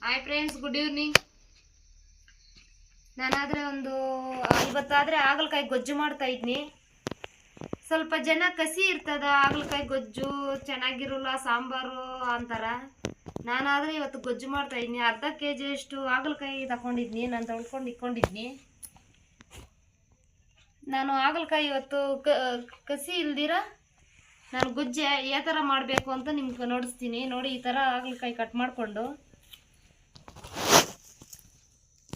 Hi friends, good evening. ನಾನಾದರೆ ಇವತ್ತಾದರೆ ಹಾಗಲಕಾಯಿ ಗೊಜ್ಜು ಮಾಡ್ತಾ ಇದ್ನಿ. ಸ್ವಲ್ಪ ಜನ ಕಸಿ ಇರ್ತದ ಹಾಗಲಕಾಯಿ ಗೊಜ್ಜು ಚೆನ್ನಾಗಿರಲ್ಲ ಸಾಂಬಾರು ಅಂತಾರ. ನಾನಾದರೆ ಇವತ್ತು ಗೊಜ್ಜು ಮಾಡ್ತಾ ಇದ್ನಿ. ಅರ್ಧ kg ಅಷ್ಟು ಹಾಗಲಕಾಯಿ ತಗೊಂಡಿದ್ನಿ. ನಾನು ತೊಳ್ಕೊಂಡು ಇಟ್ಕೊಂಡಿದ್ನಿ. ನಾನು ಹಾಗಲಕಾಯಿ ಇವತ್ತು ಕಸಿ ಇಲ್ದಿರ ನಾನು ಗೊಜ್ಜು ಯಾವ ಥರ ಮಾಡಬೇಕು ಅಂತ ನಿಮ್ಗೆ ನೋಡಿಸ್ತೀನಿ. ನೋಡಿ, ಈ ಥರ ಹಾಗಲಕಾಯಿ ಕಟ್ ಮಾಡಿಕೊಂಡು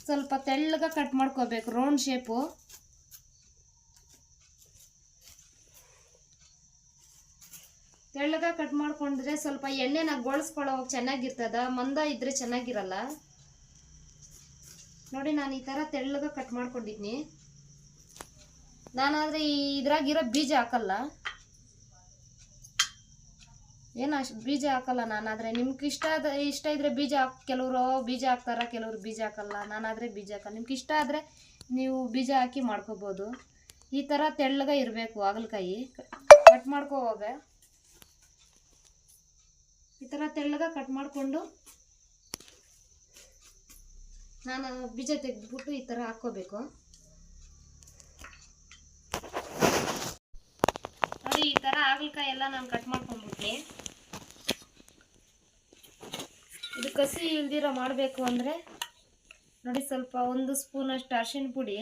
ಸ್ವಲ್ಪ ತೆಳ್ಳಗ ಕಟ್ ಮಾಡ್ಕೋಬೇಕು, ರೌಂಡ್ ಶೇಪು. ತೆಳ್ಳಗ ಕಟ್ ಮಾಡ್ಕೊಂಡ್ರೆ ಸ್ವಲ್ಪ ಎಣ್ಣೆನ ಗೋಳಿಸ್ಕೊಳ್ಳೋವಾಗ ಚೆನ್ನಾಗಿರ್ತದ. ಮಂದ ಇದ್ರೆ ಚೆನ್ನಾಗಿರಲ್ಲ. ನೋಡಿ, ನಾನು ಈ ಥರ ತೆಳ್ಳಗ ಕಟ್ ಮಾಡ್ಕೊಂಡಿದ್ನಿ. ನಾನಾದರೆ ಇದ್ರಾಗಿರೋ ಬೀಜ ಹಾಕಲ್ಲ, ಅಷ್ಟು ಬೀಜ ಹಾಕಲ್ಲ. ನಾನಾದರೆ ನಿಮ್ಗೆ ಇಷ್ಟ ಇದ್ರೆ ಬೀಜ ಕೆಲವರು ಬೀಜ ಹಾಕ್ತಾರ, ಕೆಲವರು ಬೀಜ ಹಾಕಲ್ಲ. ನಾನಾದರೆ ಬೀಜ ಹಾಕಲ್ಲ. ನಿಮ್ಗೆ ಇಷ್ಟ ಆದರೆ ನೀವು ಬೀಜ ಹಾಕಿ ಮಾಡ್ಕೋಬೋದು. ಈ ಥರ ತೆಳ್ಳಗ ಇರಬೇಕು ಹಾಗಲಕಾಯಿ. ಕಟ್ ಮಾಡ್ಕೋವಾಗ ಈ ಥರ ತೆಳ್ಳಗ ಕಟ್ ಮಾಡಿಕೊಂಡು ನಾನು ಬೀಜ ತೆಗೆದ್ಬಿಟ್ಟು ಈ ಥರ ಹಾಕ್ಕೋಬೇಕು. ನೋಡಿ, ಈ ಥರ ಹಾಗಲಕಾಯಿ ಎಲ್ಲ ನಾನು ಕಟ್ ಮಾಡ್ಕೊಂಡ್ಬಿಟ್ನಿ. ಇದು ಕಸಿ ಇಲ್ದಿರ ಮಾಡಬೇಕು ಅಂದರೆ ನೋಡಿ, ಸ್ವಲ್ಪ 1 ಸ್ಪೂನಷ್ಟು ಅರಿಶಿನ ಪುಡಿ,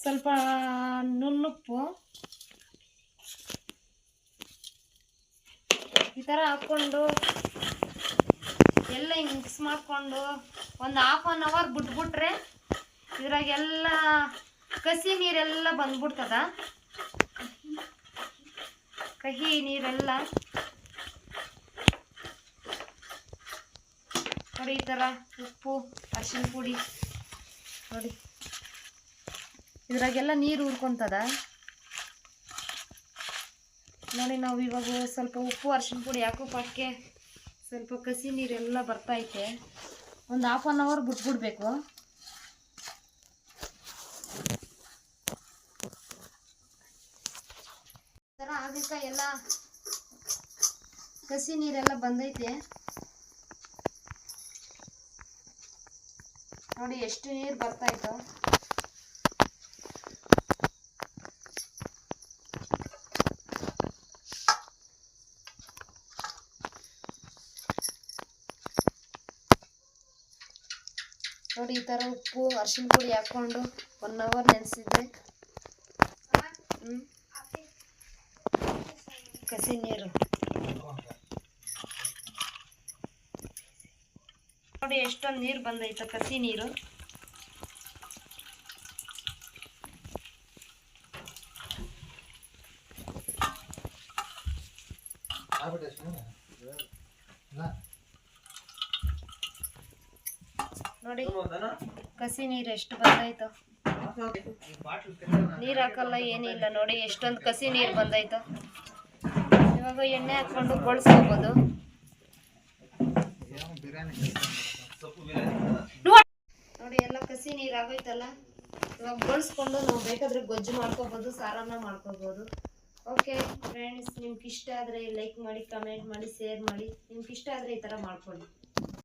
ಸ್ವಲ್ಪ ನುಣ್ಣುಪ್ಪು ಈ ಥರ ಹಾಕ್ಕೊಂಡು ಎಲ್ಲ ಹಿಂಗೆ ಮಿಕ್ಸ್ ಮಾಡಿಕೊಂಡು ಒಂದು ½ hour ಬಿಟ್ಬಿಟ್ರೆ ಇದ್ರಾಗೆಲ್ಲ ಕಸಿ ನೀರೆಲ್ಲ ಬಂದ್ಬಿಡ್ತದ. ಕಹಿ ನೀರೆಲ್ಲ ನೋಡಿ, ಈ ಥರ ಉಪ್ಪು ಅರಿಶಿನ ಪುಡಿ ನೋಡಿ, ಇದ್ರಾಗೆಲ್ಲ ನೀರು ಉರ್ಕೊಂತದ. ನೋಡಿ, ನಾವು ಇವಾಗ ಸ್ವಲ್ಪ ಉಪ್ಪು ಅರಿಶಿನ ಪುಡಿ ಹಾಕೋ ಪಾಟ್ಗೆ ಸ್ವಲ್ಪ ಕಸಿ ನೀರೆಲ್ಲ ಬರ್ತೈತೆ. ಒಂದು ½ hour ಬಿಟ್ಬಿಡ್ಬೇಕು. ಈ ಥರ ಹಾಗಲಕಾಯಿ ಎಲ್ಲ ಕಸಿ ನೀರೆಲ್ಲ ಬಂದೈತೆ. ನೋಡಿ ಎಷ್ಟು ನೀರು ಬರ್ತಾಯಿತ್ತು. ನೋಡಿ, ಈ ಥರ ಉಪ್ಪು ಅರಿಶಿನ ಪುಡಿ ಹಾಕ್ಕೊಂಡು 1 hour ನೆನೆಸಿದ್ರೆ ಕಸಿ ನೀರು ನೋಡಿ ಎಷ್ಟೊಂದು ನೀರು ಬಂದೈತೆ, ಕಸಿ ನೀರು. ನೋಡಿ, ಕಸಿ ನೀರು ಎಷ್ಟು ಬಂದೈತೋ. ನೀರು ಹಾಕಲ್ಲ, ಏನಿಲ್ಲ. ನೋಡಿ ಎಷ್ಟೊಂದು ಕಸಿ ನೀರು ಬಂದೈತೋ. ಇವಾಗ ಎಣ್ಣೆ ಹಾಕ್ಕೊಂಡು ಗೊಳಿಸ್ಕೋಬೋದು. ನೋಡಿ, ಎಲ್ಲ ಕಸಿ ನೀರು ಆಗೋಯ್ತಲ್ಲ. ಇವಾಗ ಗೊಳಿಸ್ಕೊಂಡು ನಾವು ಬೇಕಾದ್ರೆ ಗೊಜ್ಜು ಮಾಡ್ಕೋಬೋದು, ಸಾರನ್ನ ಮಾಡ್ಕೋಬೋದು. ಓಕೆ ಫ್ರೆಂಡ್ಸ್, ನಿಮ್ಗೆ ಇಷ್ಟ ಆದರೆ ಲೈಕ್ ಮಾಡಿ, ಕಮೆಂಟ್ ಮಾಡಿ, ಶೇರ್ ಮಾಡಿ. ನಿಮ್ಗೆ ಇಷ್ಟ ಆದರೆ ಈ ಥರ ಮಾಡ್ಕೊಳ್ಳಿ.